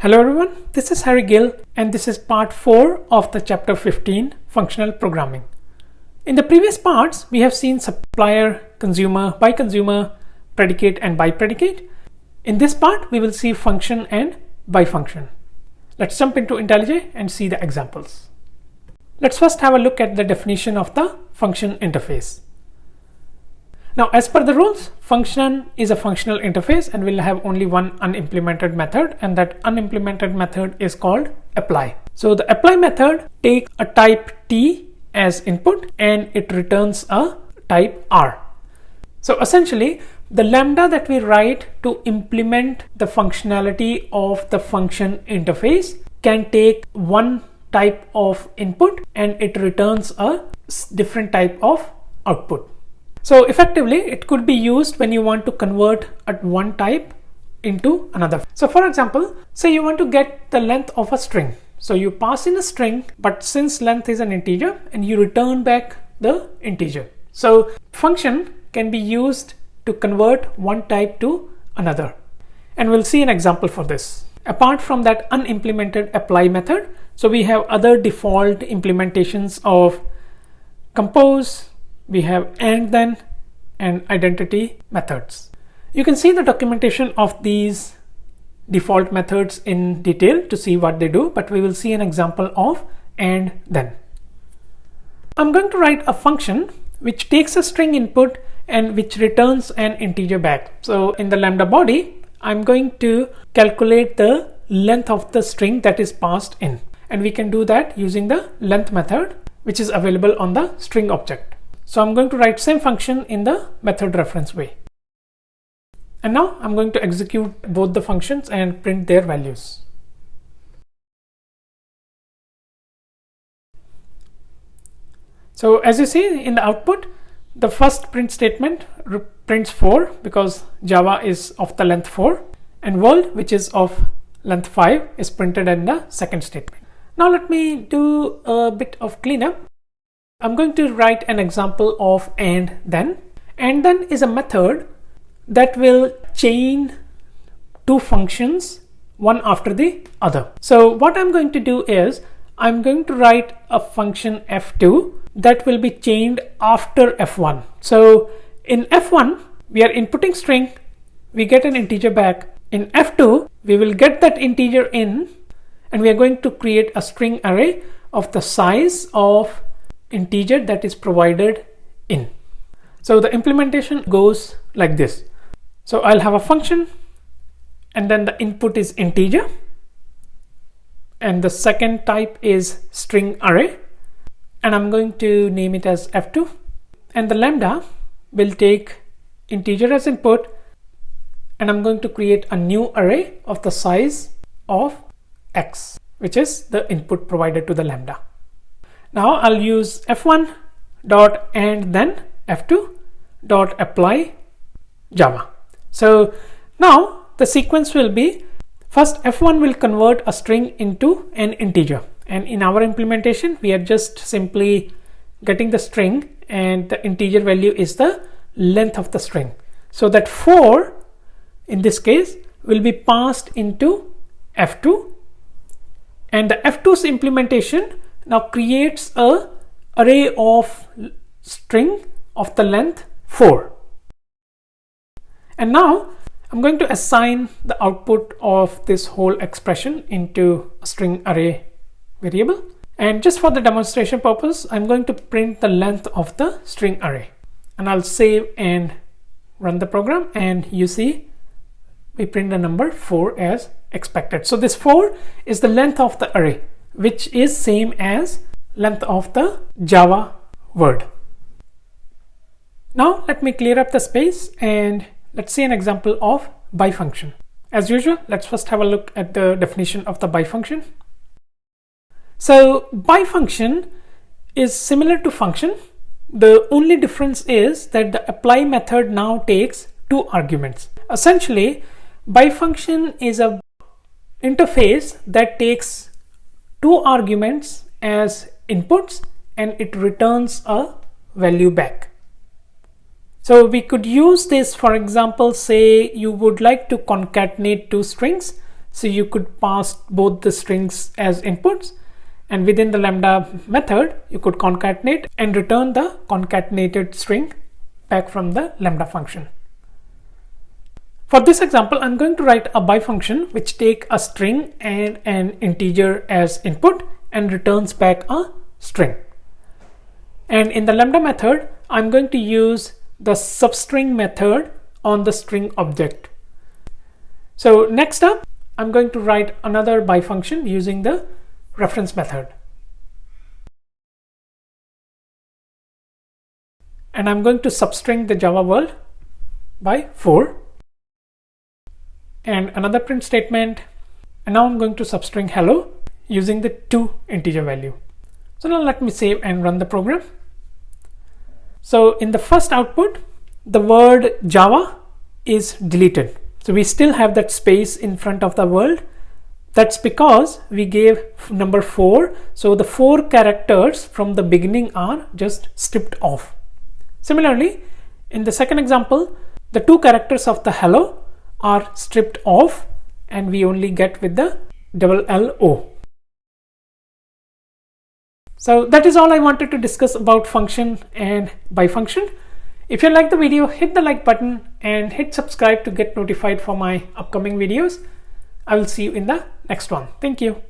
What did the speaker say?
Hello everyone, this is Harry Gill and this is part 4 of the chapter 15 functional programming. In the previous parts, we have seen supplier, consumer, by consumer, predicate and by predicate. In this part, we will see function and by function. Let's jump into IntelliJ and see the examples. Let's first have a look at the definition of the function interface. Now, as per the rules, function is a functional interface and will have only one unimplemented method, and that unimplemented method is called apply. So the apply method takes a type T as input and it returns a type R. So essentially, the lambda that we write to implement the functionality of the function interface can take one type of input and it returns a different type of output. So effectively, it could be used when you want to convert at one type into another. So for example, say you want to get the length of a string. So you pass in a string, but since length is an integer and you return back the integer. So function can be used to convert one type to another. And we'll see an example for this. Apart from that unimplemented apply method, so we have other default implementations of compose, we have and then and identity methods. You can see the documentation of these default methods in detail to see what they do, but we will see an example of and then. I'm going to write a function which takes a string input and which returns an integer back. So in the lambda body, I'm going to calculate the length of the string that is passed in. And we can do that using the length method, which is available on the string object. So I'm going to write same function in the method reference way. And now I'm going to execute both the functions and print their values. So as you see in the output, the first print statement prints 4 because Java is of the length 4, and world, which is of length 5, is printed in the second statement. Now let me do a bit of cleanup. I'm going to write an example of and then. And then is a method that will chain two functions one after the other. So what I'm going to do is I'm going to write a function f2 that will be chained after f1. So in f1 we are inputting string, we get an integer back. In f2 we will get that integer in and we are going to create a string array of the size of integer that is provided in. So the implementation goes like this. So I'll have a function and then the input is integer and the second type is string array, and I'm going to name it as f2, and the lambda will take integer as input and I'm going to create a new array of the size of x, which is the input provided to the lambda. Now I'll use f1 dot and then f2 dot apply Java. So now the sequence will be, first f1 will convert a string into an integer, and in our implementation we are just simply getting the string and the integer value is the length of the string. So that 4 in this case will be passed into f2, and the f2's implementation now creates a array of string of the length 4. And now I'm going to assign the output of this whole expression into a string array variable. And just for the demonstration purpose, I'm going to print the length of the string array. And I'll save and run the program, and you see we print the number 4 as expected. So this 4 is the length of the array, which is same as length of the Java word. Now let me clear up the space and let's see an example of ByFunction. As usual, let's first have a look at the definition of the ByFunction. So ByFunction is similar to function. The only difference is that the apply method now takes 2 arguments. Essentially, ByFunction is a interface that takes 2 arguments as inputs and it returns a value back. So we could use this, for example, say you would like to concatenate 2 strings. so you could pass both the strings as inputs, and within the lambda method you could concatenate and return the concatenated string back from the lambda function. For this example, I'm going to write a ByFunction which take a string and an integer as input and returns back a string. And in the lambda method, I'm going to use the substring method on the string object. So next up, I'm going to write another ByFunction using the reference method. And I'm going to substring the Java world by 4. And another print statement. And now I'm going to substring hello using the 2 integer value. So now let me save and run the program. So in the first output, the word Java is deleted. So we still have that space in front of the word. That's because we gave number 4. So the 4 characters from the beginning are just stripped off. Similarly, in the second example, the 2 characters of the hello are stripped off and we only get with the double LO. So that is all I wanted to discuss about function and ByFunction. If you like the video, hit the like button and hit subscribe to get notified for my upcoming videos. I will see you in the next one. Thank you.